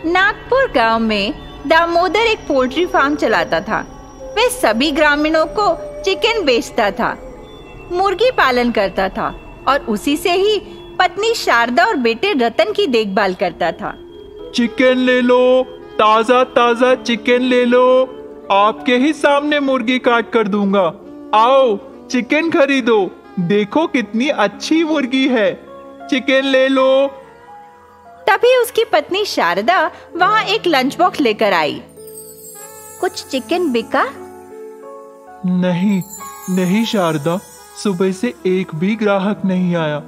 नागपुर गांव में दामोदर एक पोल्ट्री फार्म चलाता था। वह सभी ग्रामीणों को चिकन बेचता था, मुर्गी पालन करता था और उसी से ही पत्नी शारदा और बेटे रतन की देखभाल करता था। चिकन ले लो, ताजा ताजा चिकन ले लो, आपके ही सामने मुर्गी काट कर दूंगा। आओ चिकन खरीदो, देखो कितनी अच्छी मुर्गी है, चिकन ले लो। तभी उसकी पत्नी शारदा वहाँ एक लंच बॉक्स लेकर आई। कुछ चिकन बिका? नहीं शारदा, सुबह से एक भी ग्राहक नहीं आया।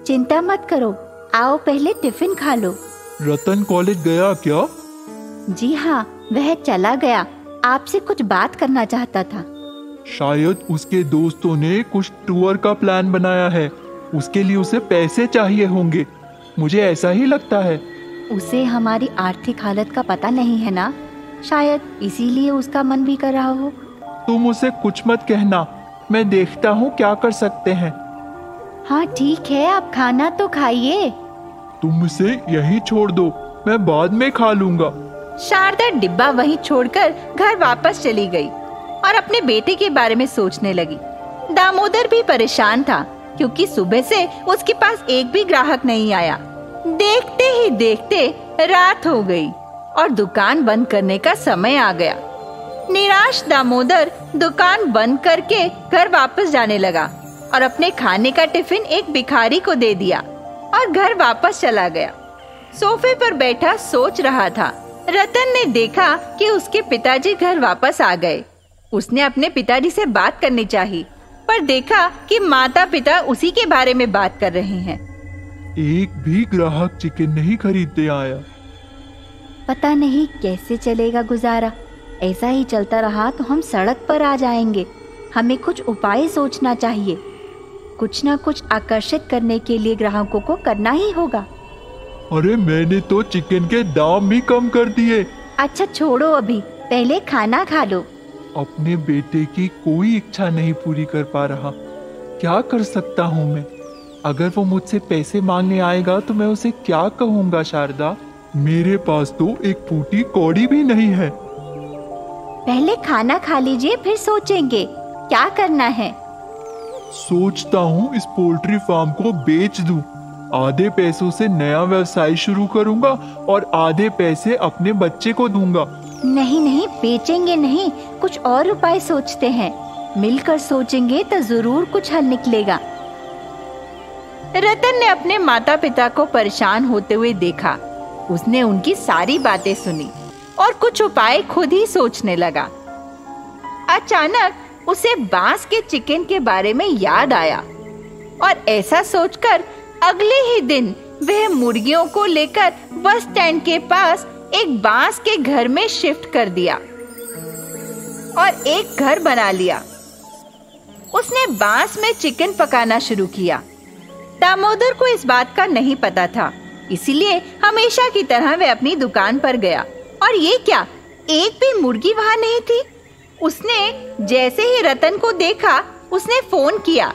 चिंता मत करो, आओ पहले टिफिन खा लो। रतन कॉलेज गया क्या? जी हाँ, वह चला गया, आपसे कुछ बात करना चाहता था। शायद उसके दोस्तों ने कुछ टूर का प्लान बनाया है, उसके लिए उसे पैसे चाहिए होंगे, मुझे ऐसा ही लगता है। उसे हमारी आर्थिक हालत का पता नहीं है ना, शायद इसीलिए उसका मन भी कर रहा हो। तुम उसे कुछ मत कहना, मैं देखता हूँ क्या कर सकते हैं। हाँ ठीक है, आप खाना तो खाइए। तुम उसे यहीं छोड़ दो, मैं बाद में खा लूंगा। शारदा डिब्बा वहीं छोड़कर घर वापस चली गई और अपने बेटे के बारे में सोचने लगी। दामोदर भी परेशान था क्योंकि सुबह से उसके पास एक भी ग्राहक नहीं आया। देखते ही देखते रात हो गई और दुकान बंद करने का समय आ गया। निराश दामोदर दुकान बंद करके घर वापस जाने लगा और अपने खाने का टिफिन एक भिखारी को दे दिया और घर वापस चला गया। सोफे पर बैठा सोच रहा था। रतन ने देखा कि उसके पिताजी घर वापस आ गए। उसने अपने पिताजी से बात करनी चाहिए, पर देखा कि माता पिता उसी के बारे में बात कर रहे हैं। एक भी ग्राहक चिकन नहीं खरीदने आया। पता नहीं कैसे चलेगा गुजारा। ऐसा ही चलता रहा तो हम सड़क पर आ जाएंगे। हमें कुछ उपाय सोचना चाहिए। कुछ ना कुछ आकर्षित करने के लिए ग्राहकों को करना ही होगा। अरे मैंने तो चिकन के दाम भी कम कर दिए। अच्छा छोड़ो, अभी पहले खाना खा लो। अपने बेटे की कोई इच्छा नहीं पूरी कर पा रहा, क्या कर सकता हूँ मैं? अगर वो मुझसे पैसे मांगने आएगा तो मैं उसे क्या कहूँगा? शारदा, मेरे पास तो एक फूटी कौड़ी भी नहीं है। पहले खाना खा लीजिए, फिर सोचेंगे क्या करना है। सोचता हूँ इस पोल्ट्री फार्म को बेच दूं। आधे पैसों से नया व्यवसाय शुरू करूंगा और आधे पैसे अपने बच्चे को दूंगा। नहीं, बेचेंगे नहीं, कुछ और उपाय सोचते हैं। मिलकर सोचेंगे तो जरूर कुछ हल निकलेगा। रतन ने अपने माता पिता को परेशान होते हुए देखा। उसने उनकी सारी बातें सुनी और कुछ उपाय खुद ही सोचने लगा। अचानक उसे बांस के चिकन के बारे में याद आया और ऐसा सोचकर अगले ही दिन वह मुर्गियों को लेकर बस स्टैंड के पास एक बांस के घर में शिफ्ट कर दिया और एक घर बना लिया। उसने बांस में चिकन पकाना शुरू किया। दामोदर को इस बात का नहीं पता था, इसीलिए हमेशा की तरह वह अपनी दुकान पर गया। और ये क्या, एक भी मुर्गी वहां नहीं थी। उसने जैसे ही रतन को देखा, उसने फोन किया।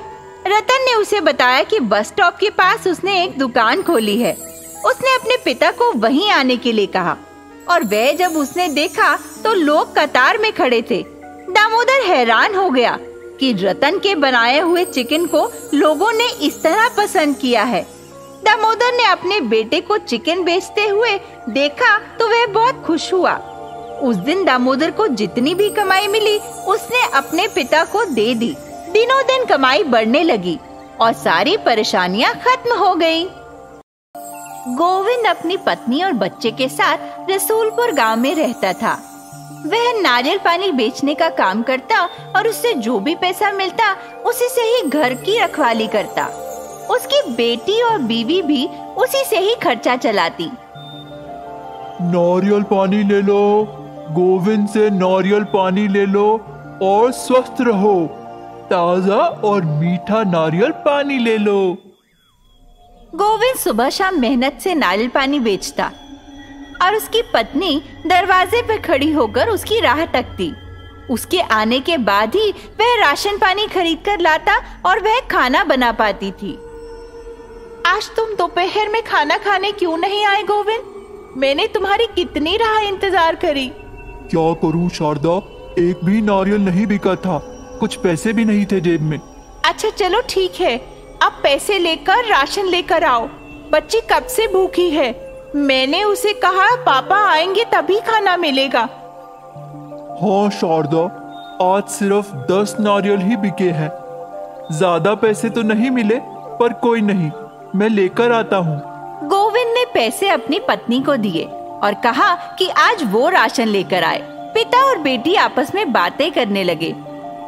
रतन ने उसे बताया कि बस स्टॉप के पास उसने एक दुकान खोली है। उसने अपने पिता को वहीं आने के लिए कहा और वह जब उसने देखा तो लोग कतार में खड़े थे। दामोदर हैरान हो गया कि रतन के बनाए हुए चिकन को लोगों ने इस तरह पसंद किया है। दामोदर ने अपने बेटे को चिकन बेचते हुए देखा तो वह बहुत खुश हुआ। उस दिन दामोदर को जितनी भी कमाई मिली उसने अपने पिता को दे दी। दिनों दिन कमाई बढ़ने लगी और सारी परेशानियां खत्म हो गईं। गोविंद अपनी पत्नी और बच्चे के साथ रसूलपुर गांव में रहता था। वह नारियल पानी बेचने का काम करता और उससे जो भी पैसा मिलता उसी से ही घर की रखवाली करता। उसकी बेटी और बीवी भी उसी से ही खर्चा चलाती। नारियल पानी ले लो, गोविंद से नारियल पानी ले लो और स्वस्थ रहो। ताजा और मीठा नारियल पानी ले लो। गोविंद सुबह शाम मेहनत से नारियल पानी बेचता और उसकी पत्नी दरवाजे पर खड़ी होकर उसकी राह तकती। उसके आने के बाद ही वह राशन पानी खरीद कर लाता और वह खाना बना पाती थी। आज तुम दोपहर में खाना खाने क्यों नहीं आए गोविंद? मैंने तुम्हारी कितनी राह इंतजार करी। क्या करूं शारदा, एक भी नारियल नहीं बिका था, कुछ पैसे भी नहीं थे जेब में। अच्छा चलो ठीक है, अब पैसे लेकर राशन लेकर आओ। बच्ची कब से भूखी है। मैंने उसे कहा पापा आएंगे तभी खाना मिलेगा। हाँ शारदा, आज सिर्फ 10 नारियल ही बिके हैं। ज्यादा पैसे तो नहीं मिले, पर कोई नहीं, मैं लेकर आता हूँ। गोविंद ने पैसे अपनी पत्नी को दिए और कहा कि आज वो राशन लेकर आए। पिता और बेटी आपस में बातें करने लगे।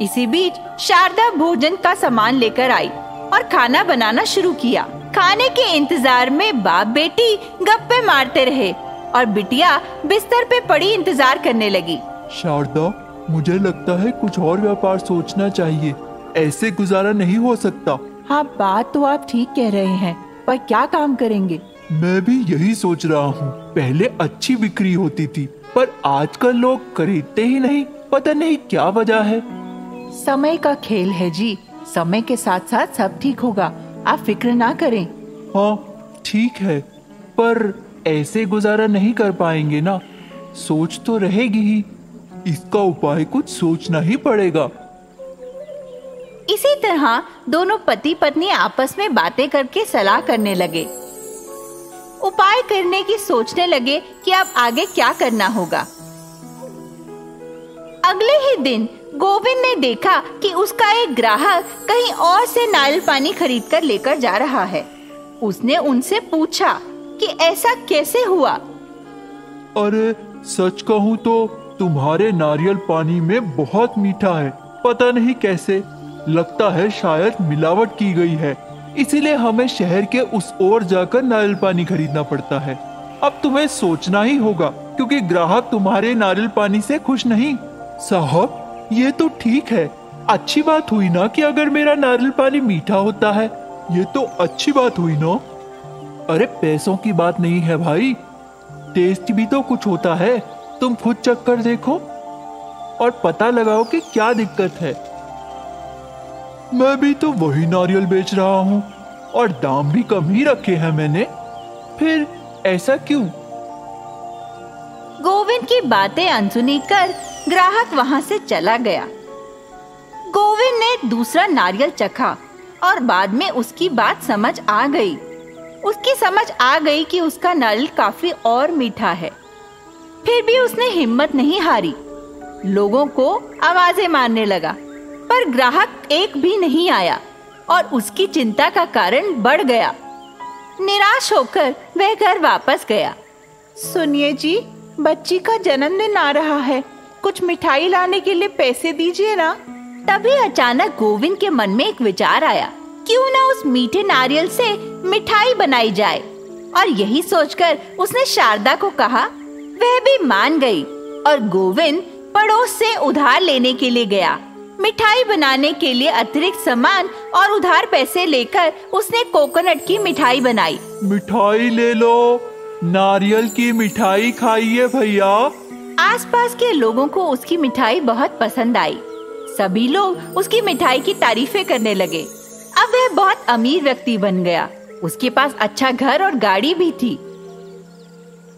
इसी बीच शारदा भोजन का सामान लेकर आई और खाना बनाना शुरू किया। खाने के इंतजार में बाप बेटी गप्पे मारते रहे और बिटिया बिस्तर पे पड़ी इंतजार करने लगी। शारदा, मुझे लगता है कुछ और व्यापार सोचना चाहिए, ऐसे गुजारा नहीं हो सकता। हाँ, बात तो आप ठीक कह रहे हैं, पर क्या काम करेंगे? मैं भी यही सोच रहा हूँ। पहले अच्छी बिक्री होती थी, पर आजकल लोग खरीदते ही नहीं, पता नहीं क्या वजह है। समय का खेल है जी, समय के साथ साथ सब ठीक होगा, आप फिक्र ना करें। हाँ ठीक है, पर ऐसे गुजारा नहीं कर पाएंगे ना, सोच तो रहेगी ही। इसका उपाय कुछ सोचना ही पड़ेगा। इसी तरह दोनों पति पत्नी आपस में बातें करके सलाह करने लगे। उपाय करने की सोचने लगे कि अब आगे क्या करना होगा। अगले ही दिन गोविंद ने देखा कि उसका एक ग्राहक कहीं और से नारियल पानी खरीदकर लेकर जा रहा है। उसने उनसे पूछा कि ऐसा कैसे हुआ। अरे सच कहूँ तो तुम्हारे नारियल पानी में बहुत मीठा है, पता नहीं कैसे, लगता है शायद मिलावट की गई है, इसीलिए हमें शहर के उस ओर जाकर नारियल पानी खरीदना पड़ता है। अब तुम्हें सोचना ही होगा, क्योंकि ग्राहक तुम्हारे नारियल पानी से खुश नहीं। साहब, ये तो ठीक है, अच्छी बात हुई ना कि अगर मेरा नारियल पानी मीठा होता है, ये तो अच्छी बात हुई ना। अरे पैसों की बात नहीं है भाई, टेस्ट भी तो कुछ होता है। तुम खुद चख कर देखो और पता लगाओ कि क्या दिक्कत है। मैं भी तो वही नारियल बेच रहा हूँ और दाम भी कम ही रखे हैं मैंने, फिर ऐसा क्यों? गोविंद की बातें अनसुनी कर ग्राहक वहां से चला गया। गोविंद ने दूसरा नारियल चखा और बाद में उसकी बात समझ आ गई। उसकी समझ आ गई कि उसका नारियल काफी और मीठा है। फिर भी उसने हिम्मत नहीं हारी, लोगों को आवाजें मारने लगा, पर ग्राहक एक भी नहीं आया और उसकी चिंता का कारण बढ़ गया। निराश होकर वह घर वापस गया। सुनिए जी, बच्ची का जन्मदिन आ रहा है, कुछ मिठाई लाने के लिए पैसे दीजिए ना। तभी अचानक गोविंद के मन में एक विचार आया, क्यों ना उस मीठे नारियल से मिठाई बनाई जाए। और यही सोचकर उसने शारदा को कहा। वह भी मान गई और गोविंद पड़ोस से उधार लेने के लिए गया। मिठाई बनाने के लिए अतिरिक्त सामान और उधार पैसे लेकर उसने कोकोनट की मिठाई बनाई। मिठाई ले लो, नारियल की मिठाई खाइए भैया। आसपास के लोगों को उसकी मिठाई बहुत पसंद आई। सभी लोग उसकी मिठाई की तारीफें करने लगे। अब वह बहुत अमीर व्यक्ति बन गया। उसके पास अच्छा घर और गाड़ी भी थी।